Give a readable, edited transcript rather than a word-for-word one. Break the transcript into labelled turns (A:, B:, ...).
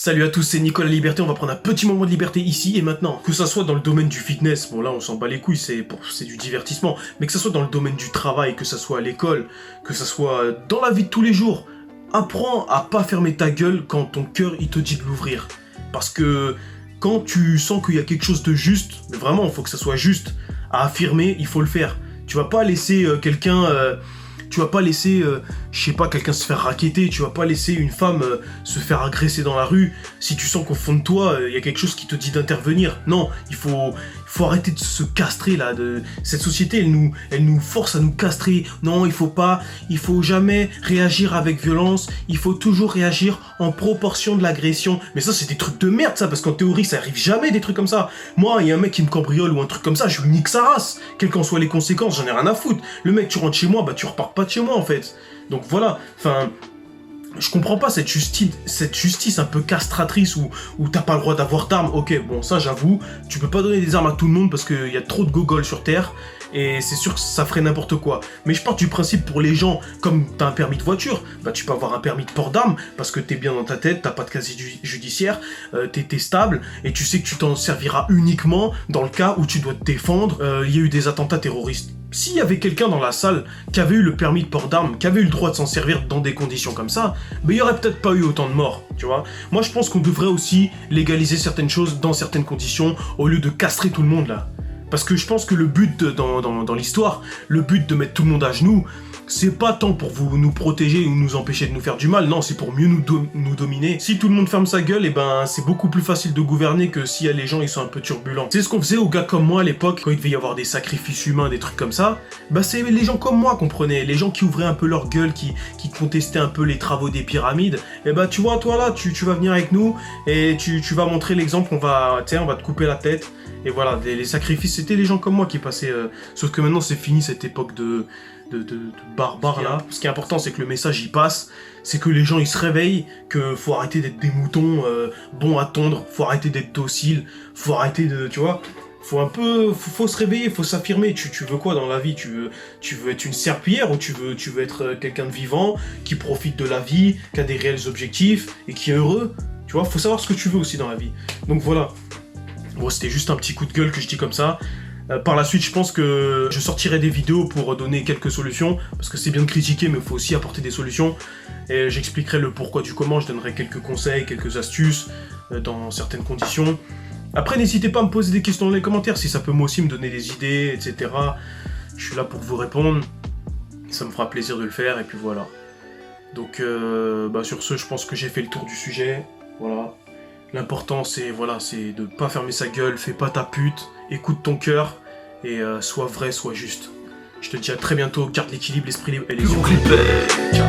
A: Salut à tous, c'est Nicolas Liberté, on va prendre un petit moment de liberté ici et maintenant. Que ça soit dans le domaine du fitness, bon là on s'en bat les couilles, c'est du divertissement, mais que ça soit dans le domaine du travail, que ça soit à l'école, que ça soit dans la vie de tous les jours, apprends à pas fermer ta gueule quand ton cœur il te dit de l'ouvrir. Parce que quand tu sens qu'il y a quelque chose de juste, mais vraiment il faut que ça soit juste, à affirmer, il faut le faire. Tu vas pas laisser tu vas pas laisser, je sais pas, quelqu'un se faire racketter, tu vas pas laisser une femme se faire agresser dans la rue si tu sens qu'au fond de toi, il y a quelque chose qui te dit d'intervenir. Non, il faut arrêter de se castrer là. Cette société, elle nous force à nous castrer. Non, il faut jamais réagir avec violence, il faut toujours réagir en proportion de l'agression. Mais ça, c'est des trucs de merde ça, parce qu'en théorie, ça arrive jamais des trucs comme ça. Moi, il y a un mec qui me cambriole ou un truc comme ça, je lui nique sa race. Quelles qu'en soient les conséquences, j'en ai rien à foutre. Le mec, tu rentres chez moi, bah tu repars pas de chez moi en fait. Donc voilà, enfin, je comprends pas cette justice un peu castratrice où t'as pas le droit d'avoir d'armes. Ok, bon ça j'avoue, tu peux pas donner des armes à tout le monde parce qu'il y a trop de gogoles sur Terre et c'est sûr que ça ferait n'importe quoi. Mais je pars du principe pour les gens, comme t'as un permis de voiture, bah tu peux avoir un permis de port d'armes parce que t'es bien dans ta tête, t'as pas de casier judiciaire, t'es stable et tu sais que tu t'en serviras uniquement dans le cas où tu dois te défendre. Il y a eu des attentats terroristes. S'il y avait quelqu'un dans la salle qui avait eu le permis de port d'armes, qui avait eu le droit de s'en servir dans des conditions comme ça, ben il y aurait peut-être pas eu autant de morts, tu vois. Moi je pense qu'on devrait aussi légaliser certaines choses dans certaines conditions au lieu de castrer tout le monde là. Parce que je pense que le but dans l'histoire, le but de mettre tout le monde à genoux, c'est pas tant pour nous protéger ou nous empêcher de nous faire du mal, non, c'est pour mieux nous dominer. Si tout le monde ferme sa gueule, et ben c'est beaucoup plus facile de gouverner que si les gens ils sont un peu turbulents. C'est ce qu'on faisait aux gars comme moi à l'époque, quand il devait y avoir des sacrifices humains, des trucs comme ça, bah c'est les gens comme moi qu'on prenait, les gens qui ouvraient un peu leur gueule, qui contestaient un peu les travaux des pyramides, et bah tu vois, toi là, tu vas venir avec nous, et tu vas montrer l'exemple, on va te couper la tête, et voilà, les sacrifices, c'était les gens comme moi qui passaient, sauf que maintenant c'est fini cette époque de barbares là. Ce qui est important, c'est que le message il passe, c'est que les gens ils se réveillent, que faut arrêter d'être des moutons bons à tondre, faut arrêter d'être docile, faut arrêter de, tu vois, faut se réveiller, faut s'affirmer. Tu veux quoi dans la vie? Tu veux être une serpillière ou tu veux être quelqu'un de vivant, qui profite de la vie, qui a des réels objectifs et qui est heureux? Tu vois, faut savoir ce que tu veux aussi dans la vie. Donc voilà. Bon, c'était juste un petit coup de gueule que je dis comme ça. Par la suite, je pense que je sortirai des vidéos pour donner quelques solutions, parce que c'est bien de critiquer, mais il faut aussi apporter des solutions. Et j'expliquerai le pourquoi du comment, je donnerai quelques conseils, quelques astuces, dans certaines conditions. Après, n'hésitez pas à me poser des questions dans les commentaires, si ça peut moi aussi me donner des idées, etc. Je suis là pour vous répondre. Ça me fera plaisir de le faire, et puis voilà. Donc, sur ce, je pense que j'ai fait le tour du sujet. Voilà. L'important, c'est de pas fermer sa gueule, fais pas ta pute, écoute ton cœur, et sois vrai, sois juste. Je te dis à très bientôt, garde l'équilibre, l'esprit et les yeux.